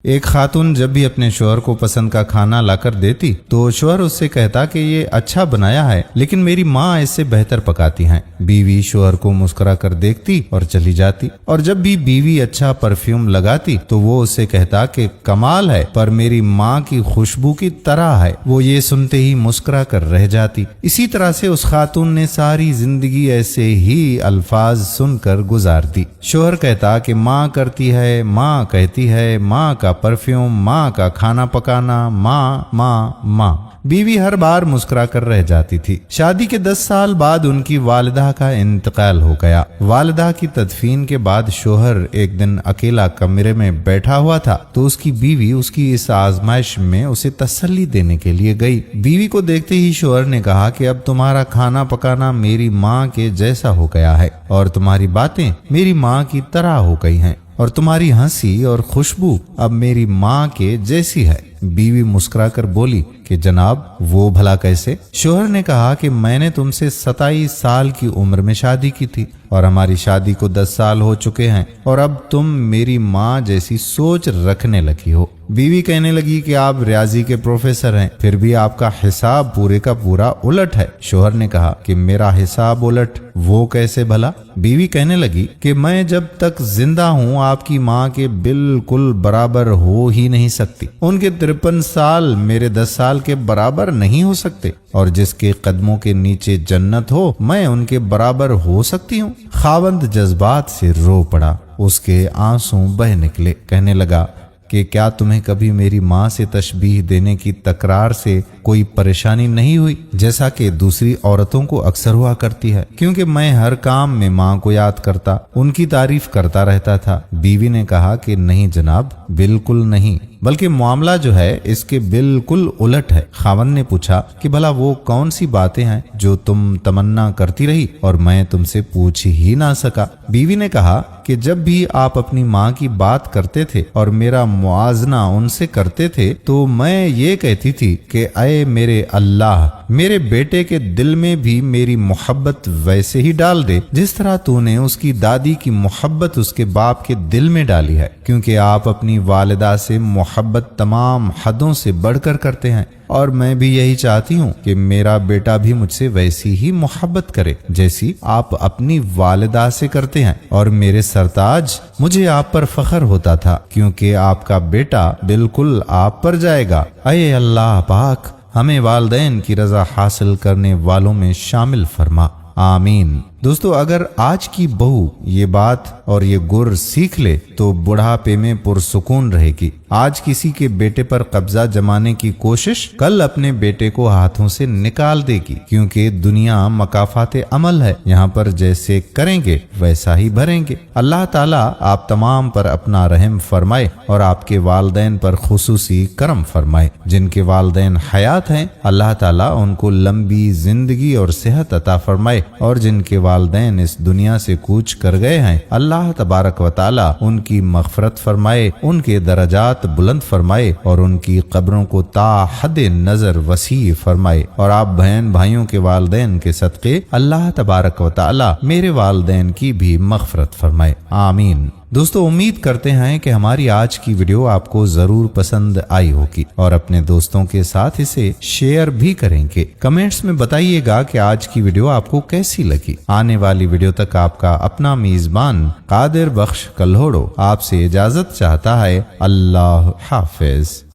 ایک خاتون جب بھی اپنے شوہر کو پسند کا کھانا لا کر دیتی تو شوہر اس سے کہتا کہ یہ اچھا بنایا ہے لیکن میری ماں اس سے بہتر پکاتی ہیں۔ بیوی شوہر کو مسکرا کر دیکھتی اور چلی جاتی، اور جب بھی بیوی اچھا پرفیوم لگاتی تو وہ اس سے کہتا کہ کمال ہے پر میری ماں کی خوشبو کی طرح ہے۔ وہ یہ سنتے ہی مسکرا کر رہ جاتی۔ اسی طرح سے اس خاتون نے ساری زندگی ایسے ہی الفاظ سن کر گزار دی۔ شوہر کہتا کہ ماں کرتی ہے، ماں کہتی ہے، ماں کا پرفیوم، ماں کا کھانا پکانا، ماں ماں ماں۔ بیوی ہر بار مسکرا کر رہ جاتی تھی۔ شادی کے 10 سال بعد ان کی والدہ کا انتقال ہو گیا۔ والدہ کی تدفین کے بعد شوہر ایک دن اکیلا کمرے میں بیٹھا ہوا تھا تو اس کی بیوی اس کی اس آزمائش میں اسے تسلی دینے کے لیے گئی۔ بیوی کو دیکھتے ہی شوہر نے کہا کہ اب تمہارا کھانا پکانا میری ماں کے جیسا ہو گیا ہے اور تمہاری باتیں میری ماں کی طرح ہو گئی ہیں اور تمہاری ہنسی اور خوشبو اب میری ماں کے جیسی ہے۔ بیوی مسکرا کر بولی کہ جناب وہ بھلا کیسے؟ شوہر نے کہا کہ میں نے تم سے 27 سال کی عمر میں شادی کی تھی اور ہماری شادی کو 10 سال ہو چکے ہیں اور اب تم میری ماں جیسی سوچ رکھنے لگی ہو۔ بیوی کہنے لگی کہ آپ ریاضی کے پروفیسر ہیں، پھر بھی آپ کا حساب پورے کا پورا الٹ ہے۔ شوہر نے کہا کہ میرا حساب الٹ وہ کیسے بھلا؟ بیوی کہنے لگی کہ میں جب تک زندہ ہوں آپ کی ماں کے بالکل برابر ہو ہی نہیں سکتی۔ ان کے 53 سال میرے 10 سال کے برابر نہیں ہو سکتے، اور جس کے قدموں کے نیچے جنت ہو میں ان کے برابر ہو سکتی ہوں۔ خاوند جذبات سے رو پڑا، اس کے آنسو بہہ نکلے۔ کہنے لگا کہ کیا تمہیں کبھی میری ماں سے تشبیہ دینے کی تکرار سے کوئی پریشانی نہیں ہوئی جیسا کہ دوسری عورتوں کو اکثر ہوا کرتی ہے؟ کیونکہ میں ہر کام میں ماں کو یاد کرتا، ان کی تعریف کرتا رہتا تھا۔ بیوی نے کہا کہ نہیں جناب، بالکل نہیں، بلکہ معاملہ جو ہے اس کے بالکل الٹ ہے۔ خاوند نے پوچھا کہ بھلا وہ کون سی باتیں ہیں جو تم تمنا کرتی رہی اور میں تم سے پوچھ ہی نہ سکا؟ بیوی نے کہا کہ جب بھی آپ اپنی ماں کی بات کرتے تھے اور میرا موازنہ ان سے کرتے تھے تو میں یہ کہتی تھی کہ اے میرے اللہ، میرے بیٹے کے دل میں بھی میری محبت ویسے ہی ڈال دے جس طرح تو نے اس کی دادی کی محبت اس کے باپ کے دل میں ڈالی ہے، کیونکہ آپ اپنی والدہ سے محبت تمام حدوں سے بڑھ کر کرتے ہیں، اور میں بھی یہی چاہتی ہوں کہ میرا بیٹا بھی مجھ سے ویسی ہی محبت کرے جیسی آپ اپنی والدہ سے کرتے ہیں۔ اور میرے سرتاج، مجھے آپ پر فخر ہوتا تھا کیونکہ آپ کا بیٹا بالکل آپ پر جائے گا۔ اے اللہ پاک، ہمیں والدین کی رضا حاصل کرنے والوں میں شامل فرما، آمین۔ دوستو، اگر آج کی بہو یہ بات اور یہ گر سیکھ لے تو بڑھاپے میں پرسکون رہے گی۔ آج کسی کے بیٹے پر قبضہ جمانے کی کوشش کل اپنے بیٹے کو ہاتھوں سے نکال دے گی، کیونکہ دنیا مکافات عمل ہے، یہاں پر جیسے کریں گے ویسا ہی بھریں گے۔ اللہ تعالیٰ آپ تمام پر اپنا رحم فرمائے اور آپ کے والدین پر خصوصی کرم فرمائے۔ جن کے والدین حیات ہیں اللہ تعالیٰ ان کو لمبی زندگی اور صحت عطا فرمائے، اور جن کے والدین اس دنیا سے کوچ کر گئے ہیں اللہ تبارک و تعالی ان کی مغفرت فرمائے، ان کے درجات بلند فرمائے اور ان کی قبروں کو تا حد نظر وسیع فرمائے، اور آپ بہن بھائیوں کے والدین کے صدقے اللہ تبارک و تعالی میرے والدین کی بھی مغفرت فرمائے، آمین۔ دوستو، امید کرتے ہیں کہ ہماری آج کی ویڈیو آپ کو ضرور پسند آئی ہوگی اور اپنے دوستوں کے ساتھ اسے شیئر بھی کریں گے۔ کمنٹس میں بتائیے گا کہ آج کی ویڈیو آپ کو کیسی لگی۔ آنے والی ویڈیو تک آپ کا اپنا میزبان قادر بخش کلہوڑو آپ سے اجازت چاہتا ہے۔ اللہ حافظ۔